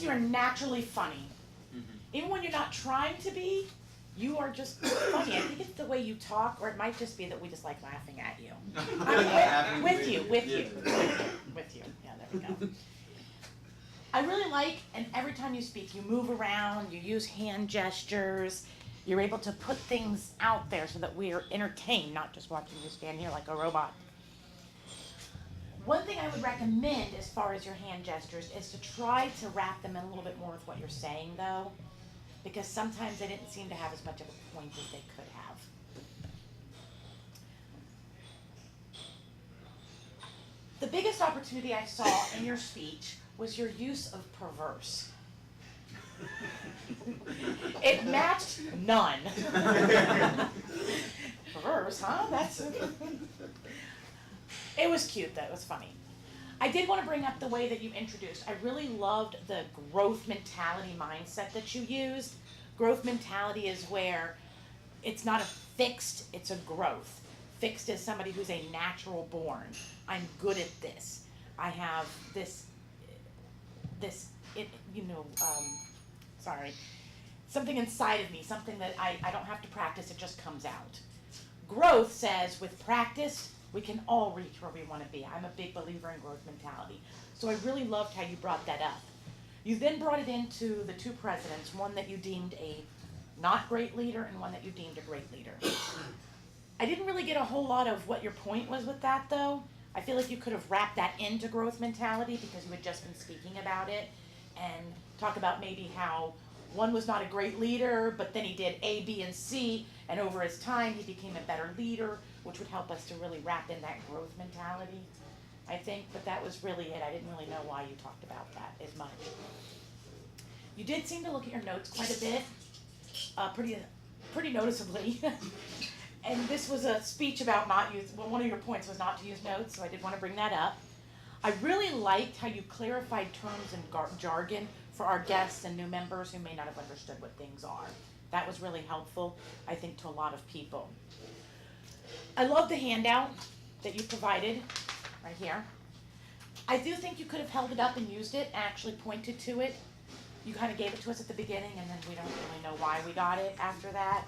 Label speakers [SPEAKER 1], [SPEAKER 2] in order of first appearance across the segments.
[SPEAKER 1] just you're naturally funny. Even when you're not trying to be, you are just funny. I think it's the way you talk, or it might just be that we just like laughing at you. With you. Yeah, there we go. I really like, and every time you speak, you move around, you use hand gestures, you're able to put things out there so that we are entertained, not just watching you stand here like a robot. One thing I would recommend as far as your hand gestures is to try to wrap them in a little bit more with what you're saying, though, because sometimes they didn't seem to have as much of a point as they could have. The biggest opportunity I saw in your speech was your use of perverse. It matched none. Perverse, huh? It was cute, though. It was funny. I did want to bring up the way that you introduced. I really loved the growth mentality mindset that you used. Growth mentality is where it's not a fixed, it's a growth. Fixed is somebody who's a natural born. I'm good at this. I have something inside of me, something that I don't have to practice, it just comes out. Growth says with practice, we can all reach where we want to be. I'm a big believer in growth mentality. So I really loved how you brought that up. You then brought it into the two presidents, one that you deemed a not great leader and one that you deemed a great leader. I didn't really get a whole lot of what your point was with that, though. I feel like you could have wrapped that into growth mentality because you had just been speaking about it, and talk about maybe how one was not a great leader, but then he did A, B, and C, and over his time he became a better leader, which would help us to really wrap in that growth mentality, I think. But that was really it. I didn't really know why you talked about that as much. You did seem to look at your notes quite a bit, pretty noticeably. And this was a speech about one of your points was not to use notes, so I did want to bring that up. I really liked how you clarified terms and jargon for our guests and new members who may not have understood what things are. That was really helpful, I think, to a lot of people. I love the handout that you provided right here. I do think you could have held it up and used it, and actually pointed to it. You kind of gave it to us at the beginning, and then we don't really know why we got it after that.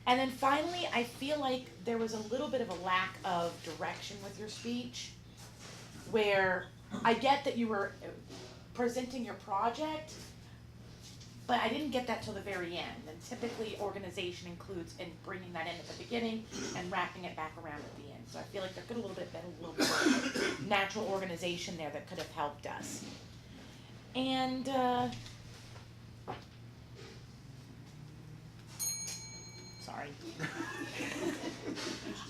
[SPEAKER 1] And then finally, I feel like there was a little bit of a lack of direction with your speech, where I get that you were presenting your project, but I didn't get that till the very end. And typically organization includes in bringing that in at the beginning and wrapping it back around at the end. So I feel like there could have been a little bit of natural organization there that could have helped us. And sorry.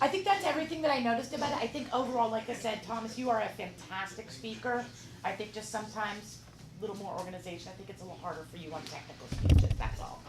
[SPEAKER 1] I think that's everything that I noticed about it. I think overall, like I said, Thomas, you are a fantastic speaker. I think just sometimes a little more organization. I think it's a little harder for you on technical speeches, that's all.